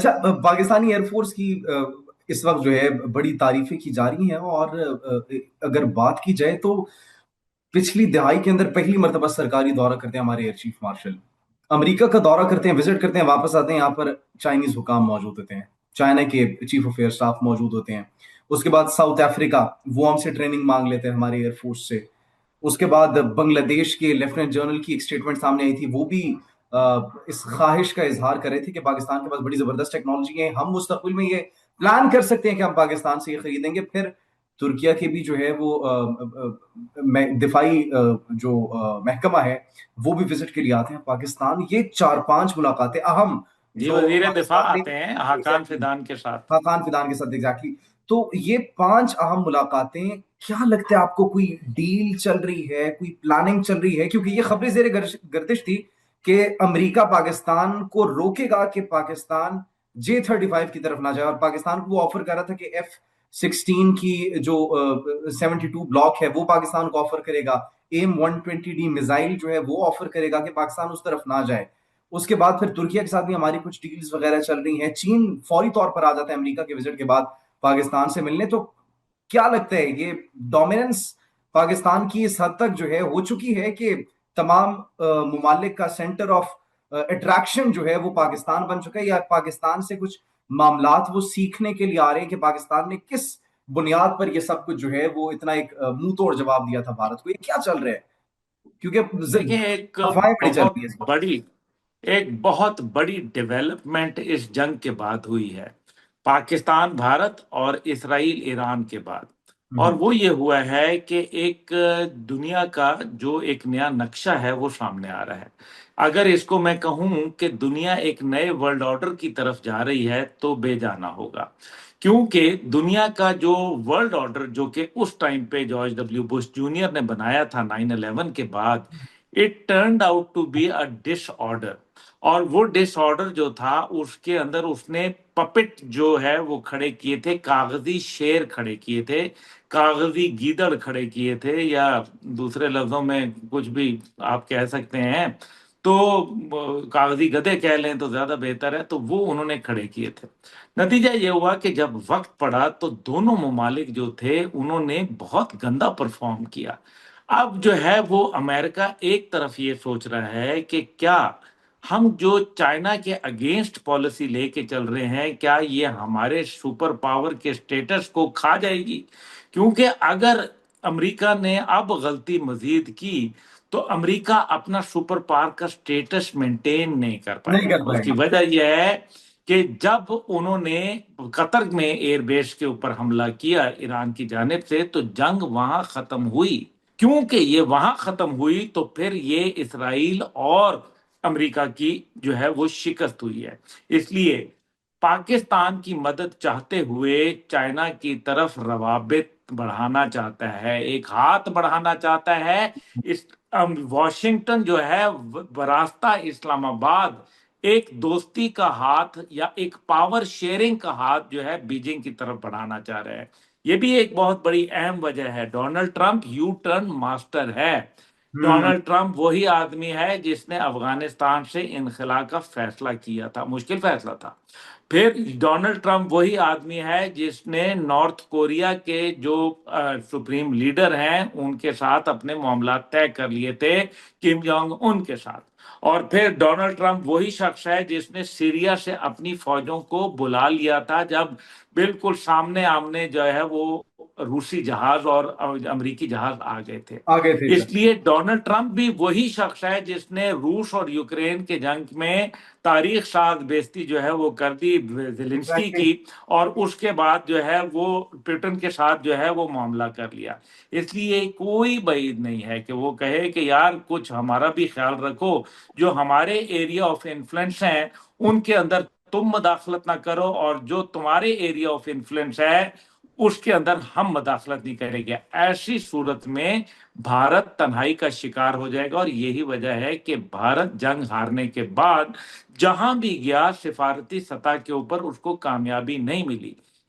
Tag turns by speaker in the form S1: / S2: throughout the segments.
S1: اچھا، Pakistani air force کی اس وقت جو ہے بڑی تعریفیں کی جا رہی ہیں، اور اگر بات کی جائے تو پچھلی دہائی کے اندر پہلی مرتبہ سرکاری دورہ کرتے ہیں ہمارے ایئر چیف مارشل، امریکہ کا دورہ کرتے ہیں، وزٹ کرتے ہیں، واپس آتے ہیں، یہاں پر چائنیز حکام موجود ہوتے ہیں، چائنا کے چیف آف ایئر اسٹاف موجود ہوتے ہیں، اس کے بعد ساؤتھ افریقہ وہ ہم سے ٹریننگ مانگ لیتے ہیں ہماری ایئر فورس سے، اس کے بعد بنگلہ دیش کے لیفٹیننٹ جنرل کی ایک اسٹیٹمنٹ سامنے آئی تھی، وہ بھی اس خواہش کا اظہار کر رہے تھے کہ پاکستان کے پاس بڑی زبردست ٹیکنالوجی ہے، ہم مستقبل میں یہ پلان کر سکتے ہیں کہ ہم پاکستان سے یہ خریدیں گے۔ پھر ترکیہ کے بھی جو ہے وہ دفاعی جو محکمہ ہے وہ بھی وزٹ کے لیے آتے ہیں پاکستان۔ یہ چار پانچ ملاقاتیں اہم
S2: جی،
S1: جو
S2: وزیر دفاع
S1: پاکستان نے،
S2: آتے ہیں حاقان
S1: ایگزیکٹلی
S2: فیدان کے ساتھ۔
S1: خاقان فیدان کے ساتھ، ایگزیکٹلی، تو یہ پانچ اہم ملاقاتیں، کیا لگتا ہے آپ کو کوئی ڈیل چل رہی ہے، کوئی پلاننگ چل رہی ہے؟ کیونکہ یہ خبریں زیر گردش تھی کہ امریکہ پاکستان کو روکے گا کہ پاکستان J-35 کی طرف نہ جائے، اور پاکستان کو وہ آفر کر رہا تھا کہ F-16 کی جو 72 بلاک ہے وہ پاکستان کو آفر کرے گا، AIM-120D میزائل جو ہے وہ آفر کرے گا کہ پاکستان اس طرف نہ جائے۔ اس کے بعد پھر ترکیہ کے ساتھ بھی ہماری کچھ ڈیلز وغیرہ چل رہی ہیں، چین فوری طور پر آ جاتا ہے امریکہ کے وزٹ کے بعد پاکستان سے ملنے۔ تو کیا لگتا ہے یہ ڈومیننس پاکستان کی اس حد تک جو ہے ہو چکی ہے کہ تمام ممالک کا سینٹر آف اٹریکشن جو ہے وہ پاکستان بن چکا ہے، یا پاکستان سے کچھ معاملات وہ سیکھنے کے لیے آ رہے ہیں کہ پاکستان نے کس بنیاد پر یہ سب کچھ جو ہے وہ اتنا ایک منہ توڑ جواب دیا تھا بھارت کو؟ یہ کیا چل رہا ہے؟ کیونکہ
S2: دیکھیں، ایک
S1: افواہیں بڑی چل
S2: بہت
S1: رہی ہے اس وقت۔
S2: بڑی ایک بہت بڑی ڈیولپمنٹ اس جنگ کے بعد ہوئی ہے، پاکستان بھارت اور اسرائیل ایران کے بعد، اور وہ یہ ہوا ہے کہ ایک دنیا کا جو ایک نیا نقشہ ہے وہ سامنے آ رہا ہے۔ اگر اس کو میں کہوں کہ دنیا ایک نئے ورلڈ آرڈر کی طرف جا رہی ہے تو بے جانا ہوگا، کیونکہ دنیا کا جو ورلڈ آرڈر جو کہ اس ٹائم پہ جارج ڈبلیو بش جونیئر نے بنایا تھا 9/11 کے بعد، it turned out to be a ڈس آرڈر، اور وہ ڈس آرڈر جو تھا اس کے اندر اس نے پپٹ جو ہے وہ کھڑے کیے تھے، کاغذی شیر کھڑے کیے تھے، کاغذی گیدڑ کھڑے کیے تھے، یا دوسرے لفظوں میں کچھ بھی آپ کہہ سکتے ہیں، تو کاغذی گدھے کہہ لیں تو زیادہ بہتر ہے، تو وہ انہوں نے کھڑے کیے تھے۔ نتیجہ یہ ہوا کہ جب وقت پڑا تو دونوں ممالک جو تھے انہوں نے بہت گندا پرفارم کیا۔ اب جو ہے وہ امریکہ ایک طرف یہ سوچ رہا ہے کہ کیا ہم جو چائنا کے اگینسٹ پالیسی لے کے چل رہے ہیں، کیا یہ ہمارے سپر پاور کے سٹیٹس کو کھا جائے گی؟ کیونکہ اگر امریکہ نے اب غلطی مزید کی تو امریکہ اپنا سپر پاور کا سٹیٹس مینٹین نہیں کر پائے
S1: نہیں
S2: گا۔
S1: کر
S2: اس
S1: پائے
S2: کی
S1: گا۔
S2: وجہ یہ ہے کہ جب انہوں نے قطر میں ایئر بیس کے اوپر حملہ کیا ایران کی جانب سے تو جنگ وہاں ختم ہوئی۔ کیونکہ یہ وہاں ختم ہوئی تو پھر یہ اسرائیل اور امریکہ کی جو ہے وہ شکست ہوئی ہے۔ اس لیے پاکستان کی مدد چاہتے ہوئے چائنا کی طرف روابط بڑھانا چاہتا ہے، ایک ہاتھ بڑھانا چاہتا ہے۔ اس واشنگٹن جو ہے براستہ اسلام آباد ایک دوستی کا ہاتھ یا ایک پاور شیئرنگ کا ہاتھ جو ہے بیجنگ کی طرف بڑھانا چاہ رہے ہیں۔ یہ بھی ایک بہت بڑی اہم وجہ ہے۔ Donald Trump you turn master ہے۔ ڈونلڈ ٹرمپ وہی آدمی ہے جس نے افغانستان سے انخلا کا فیصلہ کیا تھا، مشکل فیصلہ تھا۔ پھر ڈونلڈ ٹرمپ وہی آدمی ہے جس نے نارتھ کوریا کے جو سپریم لیڈر ہیں ان کے ساتھ اپنے معاملات طے کر لیے تھے، کم جونگ ان کے ساتھ۔ اور پھر ڈونلڈ ٹرمپ وہی شخص ہے جس نے سیریا سے اپنی فوجوں کو بلا لیا تھا جب بالکل سامنے آمنے جو ہے وہ روسی جہاز اور امریکی جہاز آ گئے تھے۔
S1: آگے تھے
S2: اس لیے ڈونلڈ ٹرمپ بھی وہی شخص ہے جس نے روس اور یوکرین کے جنگ میں تاریخ ساز بیزتی جو ہے وہ کر دی زیلنسکی
S1: ایگزیکٹلی۔
S2: کی، اور اس کے بعد جو ہے وہ پوٹن کے ساتھ جو ہے وہ معاملہ کر لیا۔ اس لیے کوئی بعید نہیں ہے کہ وہ کہے کہ یار کچھ ہمارا بھی خیال رکھو، جو ہمارے ایریا آف انفلوئنس ہیں ان کے اندر تم مداخلت نہ کرو، اور جو تمہارے ایریا آف انفلوئنس ہے اس کے اندر ہم مداخلت نہیں کریں گے۔ ایسی صورت میں بھارت تنہائی کا شکار ہو جائے گا، اور یہی وجہ ہے کہ بھارت جنگ ہارنے کے بعد جہاں بھی گیا سفارتی سطح کے اوپر اس کو کامیابی نہیں ملی۔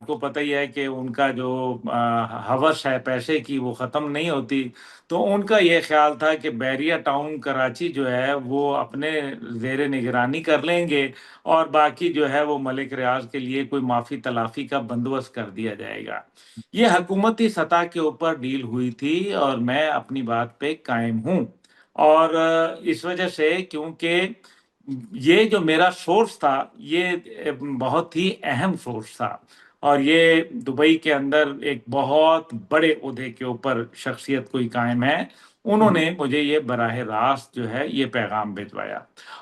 S2: کو پتہ ہی ہے کہ ان کا جو ہوس ہے پیسے کی وہ ختم نہیں ہوتی. تو ان کا یہ خیال تھا کہ بحریہ ٹاؤن کراچی جو ہے وہ اپنے زیر نگرانی کر لیں گے، اور باقی جو ہے وہ ملک ریاض کے لیے کوئی معافی تلافی کا بندوبست کر دیا جائے گا. یہ حکومتی سطح کے اوپر ڈیل ہوئی تھی، اور میں اپنی بات پہ قائم ہوں. اور اس وجہ سے کیونکہ یہ جو میرا سورس تھا یہ بہت ہی اہم سورس تھا، اور یہ دبئی کے اندر ایک بہت بڑے عہدے کے اوپر شخصیت کوئی قائم ہے، انہوں نے مجھے یہ براہ راست جو ہے یہ پیغام بھجوایا.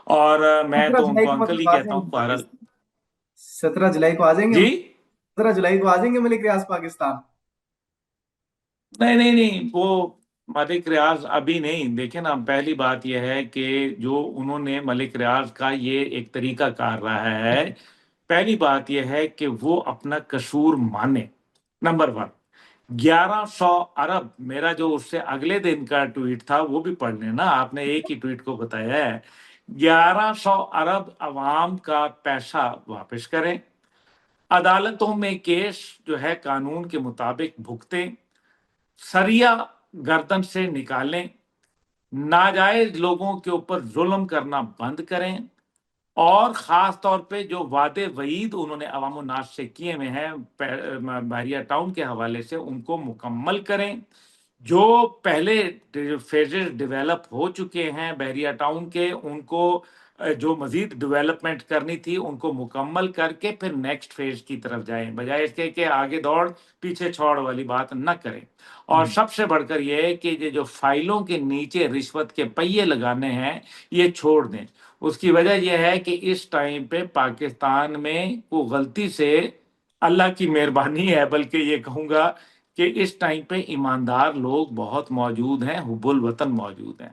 S2: اور میں
S1: 17
S2: تو ان
S1: جولائی
S2: کو
S1: کو
S2: انکل ہی
S1: مطلب آ
S2: کہتا
S1: جائیں
S2: ہوں
S1: گے
S2: بہرحال.
S1: پاکستان؟ 17 جولائی کو آ جائیں گے؟
S2: جی
S1: 17 جولائی کو آ جائیں گے ملک ریاض پاکستان؟
S2: نہیں نہیں نہیں، وہ ملک ریاض ابھی نہیں. دیکھیں نا، پہلی بات یہ ہے کہ جو انہوں نے ملک ریاض کا یہ ایک طریقہ کار رہا ہے، پہلی بات یہ ہے کہ وہ اپنا قصور مانے. نمبر ون، 1100 ارب، میرا جو اس سے اگلے دن کا ٹویٹ تھا وہ بھی پڑھ لینا، آپ نے ایک ہی ٹویٹ کو بتایا ہے. 1100 ارب عوام کا پیسہ واپس کریں، عدالتوں میں کیس جو ہے قانون کے مطابق بھگتیں، سریا گردن سے نکالیں، ناجائز لوگوں کے اوپر ظلم کرنا بند کریں، اور خاص طور پہ جو وعدے وعید انہوں نے عوام الناس سے کیے ہوئے ہیں بحریہ ٹاؤن کے حوالے سے ان کو مکمل کریں. جو پہلے فیزز ڈیولپ ہو چکے ہیں بحریہ ٹاؤن کے، ان کو جو مزید ڈیولپمنٹ کرنی تھی ان کو مکمل کر کے پھر نیکسٹ فیز کی طرف جائیں، بجائے اس کے کہ آگے دوڑ پیچھے چھوڑ والی بات نہ کریں. اور سب سے بڑھ کر یہ ہے کہ یہ جو فائلوں کے نیچے رشوت کے پہیے لگانے ہیں یہ چھوڑ دیں. اس کی وجہ یہ ہے کہ اس ٹائم پہ پاکستان میں وہ غلطی سے، اللہ کی مہربانی ہے بلکہ یہ کہوں گا کہ اس ٹائم پہ ایماندار لوگ بہت موجود ہیں، حب الوطن موجود ہیں.